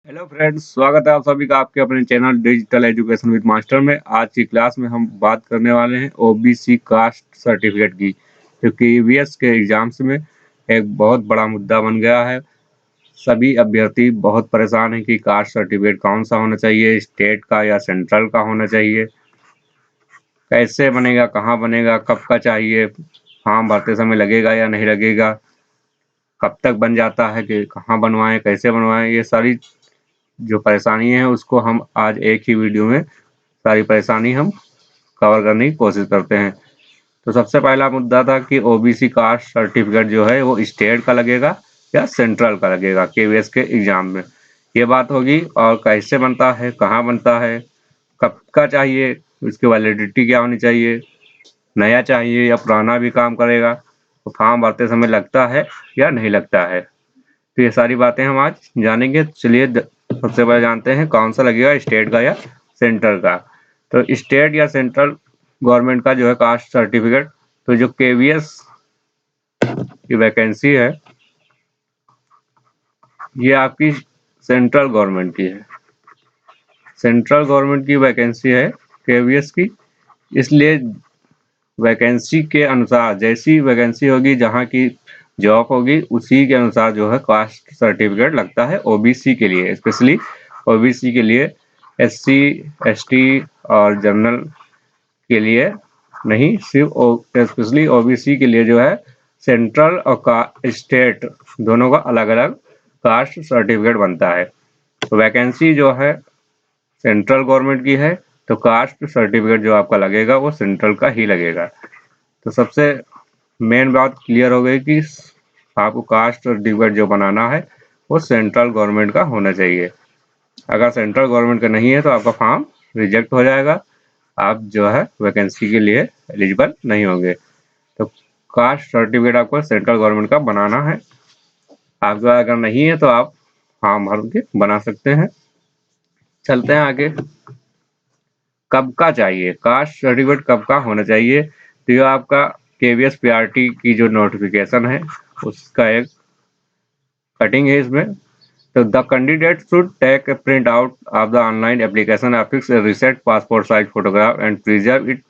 Hello friends, स्वागत है आप सभी का आपके अपने channel digital education with master में। आज की क्लास में हम बात करने वाले हैं ओबीसी कास्ट सर्टिफिकेट की, जो कि ईवीएस के एग्जाम्स में एक बहुत बड़ा मुद्दा बन गया है। सभी अभ्यर्थी बहुत परेशान हैं कि कास्ट सर्टिफिकेट कौन सा होना चाहिए, स्टेट का या सेंट्रल का होना चाहिए, कैसे बनेगा, कहाँ बनेगा, कब का चाहिए, फॉर्म भरते समय लगेगा या नहीं लगेगा, कब तक बन जाता है, कि कहाँ बनवाएं, कैसे बनवाएं। ये सारी जो परेशानी है उसको हम आज एक ही वीडियो में सारी परेशानी हम कवर करने की कोशिश करते हैं। तो सबसे पहला मुद्दा था कि ओबीसी कास्ट सर्टिफिकेट जो है वो स्टेट का लगेगा या सेंट्रल का लगेगा केवीएस के एग्जाम में, ये बात होगी। और कैसे बनता है, कहाँ बनता है, कब का चाहिए, इसकी वैलिडिटी क्या होनी चाहिए, नया चाहिए या पुराना भी काम करेगा, तो फॉर्म भरते समय लगता है या नहीं लगता है। तो ये सारी बातें हम आज जानेंगे। चलिए सबसे पहले जानते हैं कौन सा लगेगा, स्टेट का या सेंट्रल का। तो स्टेट या सेंट्रल गवर्नमेंट का जो है कास्ट सर्टिफिकेट, तो जो केवीएस की वैकेंसी है ये आपकी सेंट्रल गवर्नमेंट की है। सेंट्रल गवर्नमेंट की वैकेंसी है केवीएस की, इसलिए वैकेंसी के अनुसार जैसी वैकेंसी होगी, जहाँ की जॉब होगी, उसी के अनुसार जो है कास्ट सर्टिफिकेट लगता है ओबीसी के लिए। स्पेशली ओबीसी के लिए, एससी एसटी और जनरल के लिए नहीं, सिर्फ स्पेशली ओबीसी के लिए जो है सेंट्रल और स्टेट दोनों का अलग अलग कास्ट सर्टिफिकेट बनता है। तो वैकेंसी जो है सेंट्रल गवर्नमेंट की है, तो कास्ट सर्टिफिकेट जो आपका लगेगा वो सेंट्रल का ही लगेगा। तो सबसे मेन बात क्लियर हो गई कि आपको कास्ट सर्टिफिकेट जो बनाना है वो सेंट्रल गवर्नमेंट का होना चाहिए। अगर सेंट्रल गवर्नमेंट का नहीं है तो आपका फॉर्म रिजेक्ट हो जाएगा, आप जो है वैकेंसी के लिए एलिजिबल नहीं होंगे। तो कास्ट सर्टिफिकेट आपको सेंट्रल गवर्नमेंट का बनाना है। आपका अगर नहीं है तो आप फॉर्म भर के बना सकते हैं। चलते हैं आगे। कब का चाहिए कास्ट सर्टिफिकेट, कब का होना चाहिए? तो ये आपका केवीएस पीआरटी की जो नोटिफिकेशन है उसका एक कटिंग है इसमें। तो the candidate should take a print out of the online application, affix a recent passport size photograph and preserve it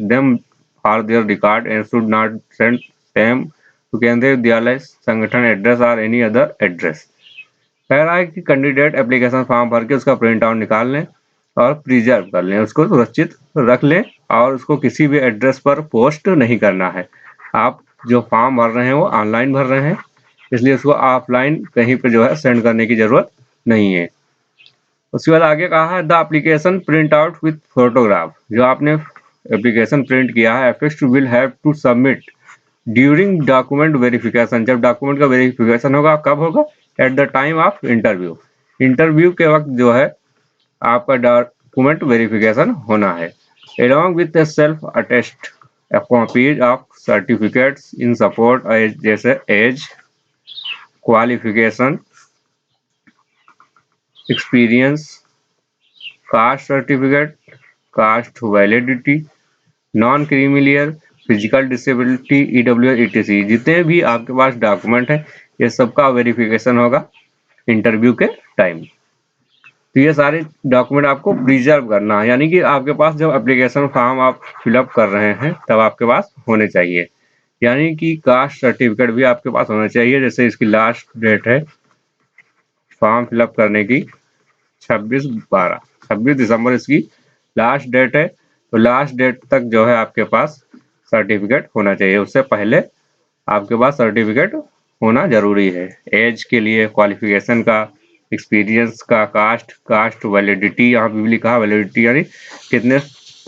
them for their record and should not send them to केंद्रीय विद्यालय संगठन address और any other address. कह रहा है कि candidate application form भर के उसका प्रिंट आउट निकाल लें और प्रिजर्व कर लें, उसको सुरक्षित रख लें, और उसको किसी भी एड्रेस पर पोस्ट नहीं करना है। आप जो फॉर्म भर रहे हैं वो ऑनलाइन भर रहे हैं, इसलिए उसको ऑफलाइन कहीं पे जो है सेंड करने की जरूरत नहीं है। उसके बाद आगे कहा है the application print out with photograph. जो आपने एप्लीकेशन प्रिंट किया है affixed will have to submit during document verification. जब डॉक्यूमेंट का वेरिफिकेशन होगा, कब होगा? At the time of interview. Interview के वक्त जो है आपका डॉक्यूमेंट वेरिफिकेशन होना है। along with a self attest a copies of certificates in support जैसे age, qualification, experience, caste certificate, caste validity, non creamy layer, physical disability, EWS, ETC, जितने भी आपके पास डॉक्यूमेंट है ये सबका वेरिफिकेशन होगा इंटरव्यू के टाइम। तो ये सारे डॉक्यूमेंट आपको प्रिजर्व करना है, यानी कि आपके पास जब एप्लीकेशन फॉर्म आप फिलअप कर रहे हैं तब आपके पास होने चाहिए। यानी कि कास्ट सर्टिफिकेट भी आपके पास होना चाहिए। जैसे इसकी लास्ट डेट है फॉर्म फिलअप करने की 26 दिसंबर इसकी लास्ट डेट है। तो लास्ट डेट तक जो है आपके पास सर्टिफिकेट होना चाहिए, उससे पहले आपके पास सर्टिफिकेट होना जरूरी है। एज के लिए, क्वालिफिकेशन का, एक्सपीरियंस का, कास्ट वैलिडिटी, यहाँ भी लिखा है वैलिडिटी यानी कितने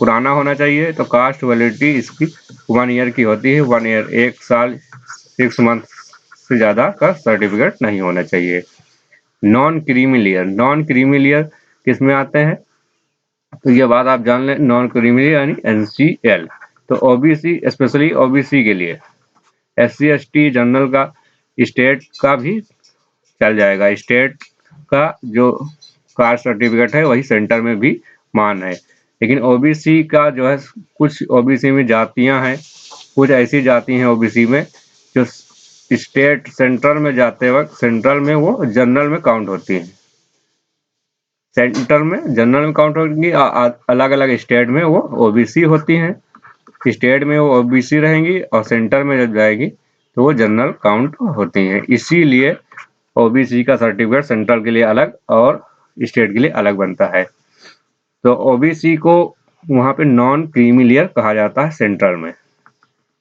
पुराना होना चाहिए। तो कास्ट वैलिडिटी इसकी 1 ईयर की होती है। 1 ईयर 1 साल 6 मंथ से ज़्यादा का सर्टिफिकेट नहीं होना चाहिए। नॉन क्रीमी लेयर किस में आते हैं? तो ये बात आप जान लें, नॉन क्रीमी यानी एनसीएल। तो ओबीसी, स्पेशली ओबीसी के लिए, एससी एसटी जनरल का, स्टेट का भी चल जाएगा। स्टेट का जो कास्ट सर्टिफिकेट है वही सेंटर में भी मान है। लेकिन ओबीसी का जो है, कुछ ओबीसी में जातियां हैं, कुछ ऐसी जाति हैं ओबीसी में जो स्टेट सेंट्रल में जाते वक्त सेंट्रल में वो जनरल में काउंट होती हैं। सेंटर में जनरल में काउंट होंगी, अलग अलग स्टेट में वो ओबीसी होती हैं। स्टेट में वो ओबीसी रहेंगी और सेंटर में जब जाएगी तो वो जनरल काउंट होती हैं। इसीलिए ओबीसी का सर्टिफिकेट सेंट्रल के लिए अलग और स्टेट के लिए अलग बनता है। तो ओबीसी को वहाँ पे नॉन क्रीमी लेयर कहा जाता है सेंट्रल में।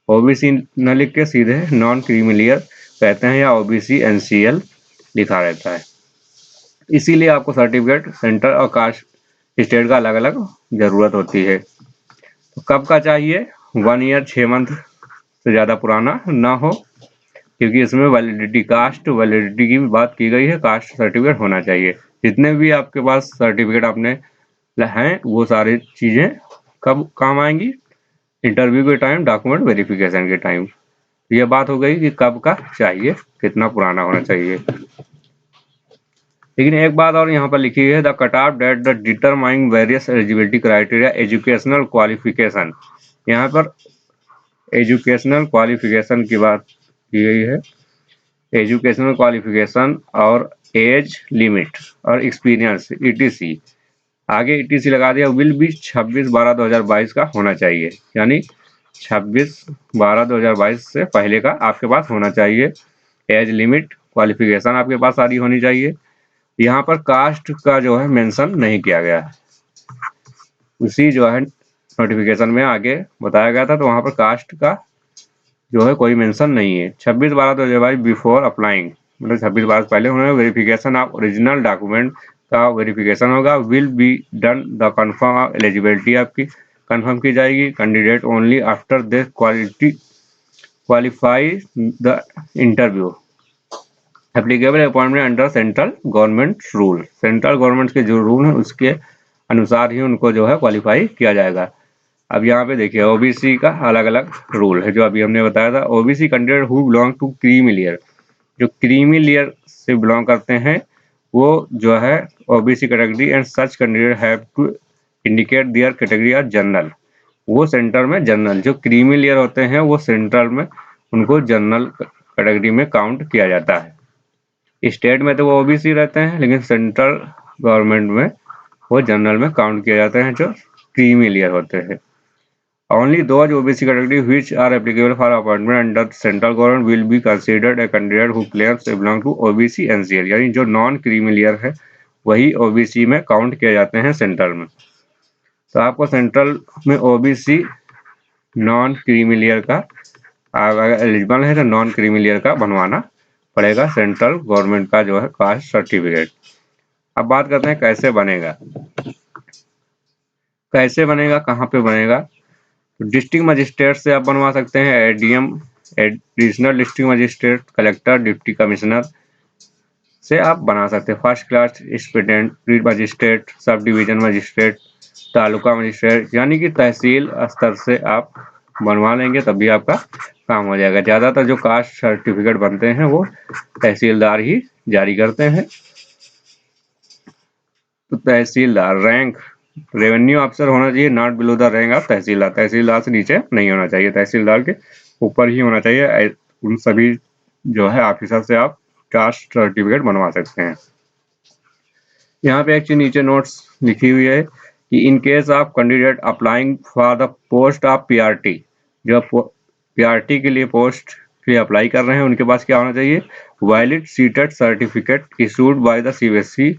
ओबीसी न लिख के सीधे नॉन क्रीमी लेयर कहते हैं या ओबीसी एनसीएल लिखा रहता है। इसीलिए आपको सर्टिफिकेट सेंटर और कास्ट स्टेट का अलग अलग जरूरत होती है। तो कब का चाहिए? 1 ईयर 6 मंथ से ज़्यादा पुराना ना हो, क्योंकि इसमें वैलिडिटी, कास्ट वैलिडिटी की भी बात की गई है। कास्ट सर्टिफिकेट होना चाहिए। जितने भी आपके पास सर्टिफिकेट आपने हैं वो सारी चीज़ें कब काम आएंगी? इंटरव्यू के टाइम, डॉक्यूमेंट वेरिफिकेशन के टाइम। ये बात हो गई कि कब का चाहिए, कितना पुराना होना चाहिए। लेकिन एक बात और यहाँ पर लिखी है, the cut off date the determining various eligibility criteria educational qualification. यहाँ पर एजुकेशनल क्वालिफिकेशन की बात की गई है। एजुकेशनल क्वालिफिकेशन और एज लिमिट और एक्सपीरियंस ईटीसी, आगे ईटीसी लगा दिया, विल भी 26/12/2022 का होना चाहिए। यानी 26/12/2022 से पहले का आपके पास होना चाहिए। एज लिमिट, क्वालिफिकेशन आपके पास सारी होनी चाहिए। यहाँ पर कास्ट का जो है मेंशन नहीं किया गया है, उसी जो है नोटिफिकेशन में आगे बताया गया था, तो वहाँ पर कास्ट का जो है कोई मेंशन नहीं है। 26/12/2022 बिफोर अप्लाइंग, मतलब 26/12 पहले होने। वेरिफिकेशन ऑफ ओरिजिनल डॉक्यूमेंट का वेरिफिकेशन होगा। Will be done the confirm of eligibility, आपकी कंफर्म की जाएगी। Candidate only after they qualify the interview applicable appointment under central government rule. Central government के जो रूल है उसके अनुसार ही उनको जो है क्वालिफाई किया जाएगा। अब यहाँ पे देखिए ओबीसी का अलग अलग रूल है जो अभी हमने बताया था। OBC candidate who belong to creamy layer, जो क्रीमी लेयर से बिलोंग करते हैं वो जो है OBC category, and such candidate have to indicate their category are general. वो सेंटर में जनरल, जो क्रीमी लेयर होते हैं वो सेंट्रल में उनको जनरल कैटेगरी में काउंट किया जाता है। स्टेट में तो वो ओबीसी रहते हैं, लेकिन सेंट्रल गवर्नमेंट में वो जनरल में काउंट किए जाते हैं जो क्रीमी लेयर होते हैं। Only those OBC category which are applicable for appointment under central government will be considered a candidate who claims they belong to OBC NCL। यानी जो नॉन क्रीमी लेयर है वही ओबीसी में काउंट किए जाते हैं सेंट्रल में। तो आपको सेंट्रल में ओबीसी नॉन क्रीमी लेयर का, अगर एलिजिबल है तो नॉन क्रीमी लेयर का बनवाना पड़ेगा सेंट्रल गवर्नमेंट का जो है कास्ट सर्टिफिकेट। अब बात करते हैं कैसे बनेगा। कैसे बनेगा, कहाँ पे बनेगा? तो डिस्ट्रिक्ट मजिस्ट्रेट से आप बनवा सकते हैं। ADM, additional district magistrate, collector, deputy commissioner से आप बना सकते हैं। First class student magistrate, sub division magistrate, taluka magistrate, यानी कि तहसील स्तर से आप बनवा लेंगे तभी आपका काम हो जाएगा। ज़्यादातर जो कास्ट सर्टिफिकेट बनते हैं वो तहसीलदार ही जारी करते हैं। तो तहसीलदार रैंक रेवेन्यू ऑफिसर होना चाहिए, not below the rank of tehsildar. Tehsildar से नीचे नहीं होना चाहिए, तहसीलदार के ऊपर ही होना चाहिए। उन सभी जो है ऑफिसर से आप कास्ट सर्टिफिकेट बनवा सकते हैं। यहाँ पे एक चीज नीचे नोट्स लिखी हुई है कि in case of candidate applying for the post of PRT, जो पीआरटी के लिए पोस्ट के लिए अप्लाई कर रहे हैं उनके पास क्या होना चाहिए? Valid seated certificate issued by the CBSE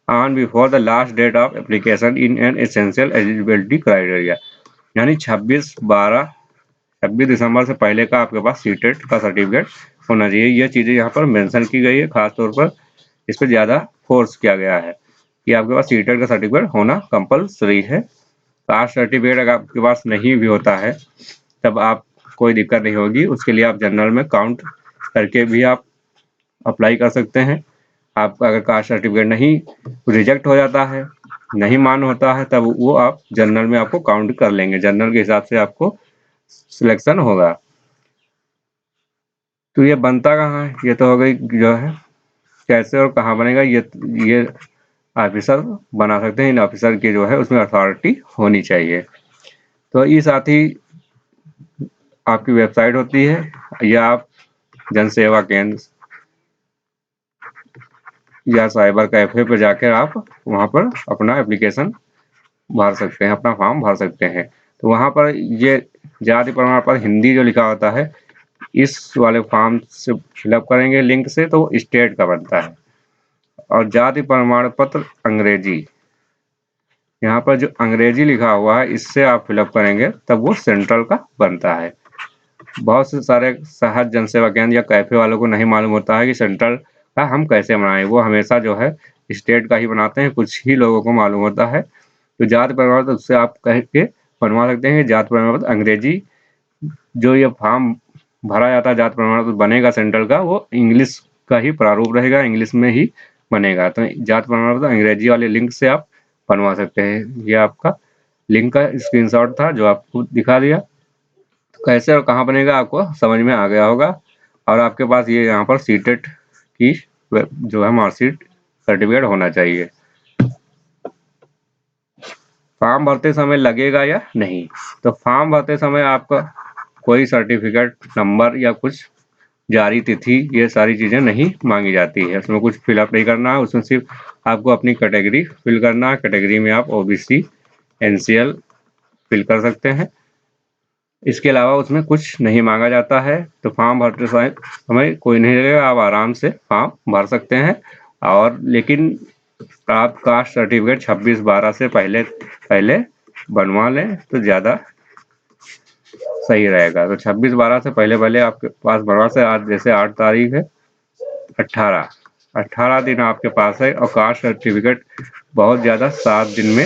on before the last date of application in an essential eligibility criteria. यानी 26 दिसंबर से पहले का आपके पास सीटेट का सर्टिफिकेट होना चाहिए। यह चीजें यहाँ पर मेंशन की गई है, खासतौर पर इस पर ज्यादा फोर्स किया गया है कि आपके पास सीटेट का सर्टिफिकेट होना कंपलसरी है। कास्ट सर्टिफिकेट अगर आपके पास नहीं भी होता है तब आप कोई दिक्कत नहीं होगी, उसके लिए आप जनरल में काउंट करके भी आप अप्लाई कर सकते हैं। आपका अगर कास्ट सर्टिफिकेट नहीं रिजेक्ट हो जाता है, नहीं मान होता है, तब वो आप जनरल में आपको काउंट कर लेंगे, जनरल के हिसाब से आपको सिलेक्शन होगा। तो ये बनता कहाँ है? ये तो हो गई जो है कैसे और कहाँ बनेगा, ये ऑफिसर बना सकते हैं। इन ऑफिसर की जो है उसमें अथॉरिटी होनी चाहिए। तो ये साथ ही आपकी वेबसाइट होती है या आप जन सेवा केंद्र या साइबर कैफे पर जाकर आप वहाँ पर अपना एप्लीकेशन भर सकते हैं, अपना फॉर्म भर सकते हैं। तो वहाँ पर ये जाति प्रमाण पत्र हिंदी जो लिखा होता है, इस वाले फॉर्म से फिलअप करेंगे लिंक से तो वो स्टेट का बनता है, और जाति प्रमाण पत्र अंग्रेजी, यहाँ पर जो अंग्रेजी लिखा हुआ है इससे आप फिलअप करेंगे तब वो सेंट्रल का बनता है। बहुत से सारे सहज जन सेवा केंद्र या कैफे वालों को नहीं मालूम होता है कि सेंट्रल का हम कैसे बनाएं, वो हमेशा जो है स्टेट का ही बनाते हैं, कुछ ही लोगों को मालूम होता है। तो जाति प्रमाण पत्र उससे आप कह के बनवा सकते हैं। जाति प्रमाण पत्र अंग्रेजी, जो ये फॉर्म भरा जाता है जाति प्रमाण पत्र बनेगा सेंट्रल का, वो इंग्लिश का ही प्रारूप रहेगा, इंग्लिश में ही बनेगा। तो जाति प्रमाण पत्र अंग्रेजी वाले लिंक से आप बनवा सकते हैं। ये आपका लिंक का स्क्रीनशॉट था जो आपको दिखा दिया। तो कैसे और कहाँ बनेगा आपको समझ में आ गया होगा। और आपके पास ये यहाँ पर सीटेट की जो है मार्कशीट सर्टिफिकेट होना चाहिए। फॉर्म भरते समय लगेगा या नहीं, तो फॉर्म भरते समय आपका कोई सर्टिफिकेट नंबर या कुछ जारी तिथि ये सारी चीज़ें नहीं मांगी जाती है, उसमें कुछ फिलअप नहीं करना है। उसमें सिर्फ आपको अपनी कैटेगरी फिल करना है। कैटेगरी में आप ओबीसी एनसीएल फिल कर सकते हैं, इसके अलावा उसमें कुछ नहीं मांगा जाता है। तो फॉर्म भरते समय कोई नहीं लगेगा, आप आराम से फॉर्म भर सकते हैं। और लेकिन आप कास्ट सर्टिफिकेट 26/12 से पहले बनवा लें तो ज़्यादा सही रहेगा। तो 26/12 से पहले आपके पास बनवा से, आज जैसे 8 तारीख है, 18 दिन आपके पास है। और कास्ट सर्टिफिकेट बहुत ज़्यादा 7 दिन में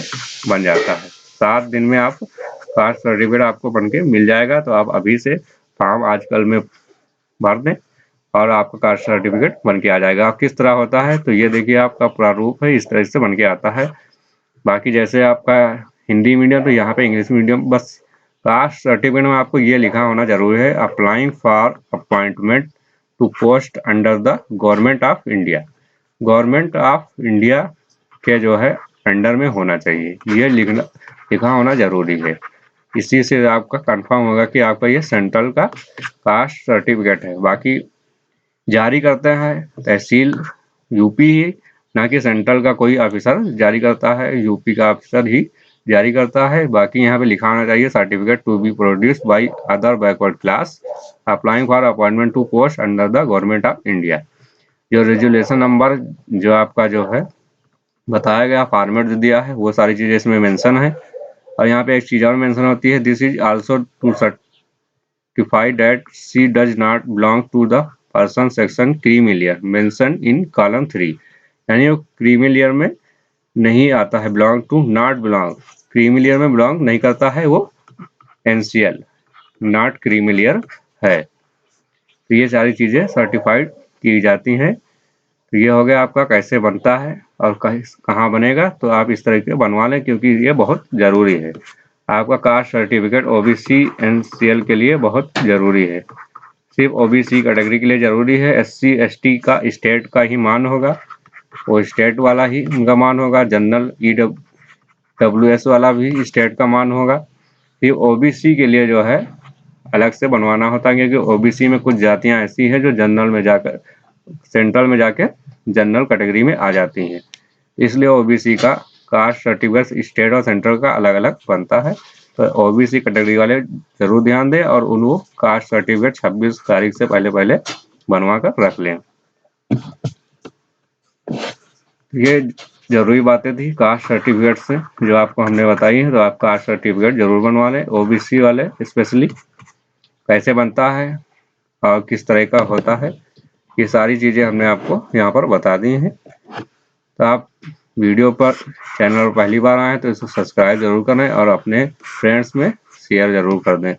बन जाता है। 7 दिन में आप कास्ट सर्टिफिकेट आपको बन के मिल जाएगा। तो आप अभी से फॉर्म आजकल में भर दें और आपका कास्ट सर्टिफिकेट बन के आ जाएगा। अब किस तरह होता है, तो ये देखिए आपका प्रारूप है, इस तरह से बन के आता है। बाकी जैसे आपका हिंदी मीडियम तो यहाँ पे इंग्लिश मीडियम, बस कास्ट सर्टिफिकेट में आपको ये लिखा होना जरूरी है, applying for appointment to post under the government of India. Government of India के जो है अंडर में होना चाहिए, ये लिखा होना जरूरी है। इसी से आपका कंफर्म होगा कि आपका ये सेंट्रल का कास्ट सर्टिफिकेट है। बाकी जारी करते हैं तहसील यूपी ही, ना कि सेंट्रल का कोई ऑफिसर जारी करता है, यूपी का ऑफिसर ही जारी करता है। बाकी यहाँ पे लिखा होना चाहिए certificate to be produced by other backward class applying for appointment to post under the government of India. जो रेजुलेशन नंबर जो आपका जो है बताया गया, फॉर्मेट जो दिया है, वो सारी चीजें इसमें मेंशन है। और यहाँ पे एक चीज और मेंशन होती है, this is also to certify that she does not belong to the person section creamy layer mentioned in column 3। यानी वो क्रीमी लेयर में नहीं आता है, belong to not belong, creamy layer में बिलोंग नहीं करता है, वो एनसीएल नॉट क्रीमी लेयर है। तो ये सारी चीजें सर्टिफाइड की जाती हैं। तो ये हो गया आपका कैसे बनता है और कहाँ बनेगा। तो आप इस तरह के बनवा लें क्योंकि ये बहुत ज़रूरी है। आपका कास्ट सर्टिफिकेट ओबीसी एनसीएल के लिए बहुत ज़रूरी है, सिर्फ ओबीसी कैटेगरी के लिए ज़रूरी है। एससी एसटी का स्टेट का ही मान होगा, वो स्टेट वाला ही उनका मान होगा। जनरल ईडब्ल्यूएस वाला भी स्टेट का मान होगा। फिर ओबीसी के लिए जो है अलग से बनवाना होता है, क्योंकि ओबीसी में कुछ जातियां ऐसी हैं जो जनरल में जाकर सेंट्रल में जाके जनरल कैटेगरी में आ जाती हैं, इसलिए ओबीसी का कास्ट सर्टिफिकेट स्टेट और सेंट्रल का अलग अलग बनता है। तो ओबीसी कैटेगरी वाले जरूर ध्यान दें और उनको कास्ट सर्टिफिकेट 26 तारीख से पहले बनवा कर रख लें। ये जरूरी बातें थी कास्ट सर्टिफिकेट से जो आपको हमने बताई है। तो आप कास्ट सर्टिफिकेट जरूर बनवा लें, ओबीसी वाले स्पेशली। कैसे बनता है और किस तरह का होता है, ये सारी चीज़ें हमने आपको यहाँ पर बता दी हैं। तो आप वीडियो पर चैनल पर पहली बार आए तो इसे सब्सक्राइब जरूर करें और अपने फ्रेंड्स में शेयर जरूर कर दें।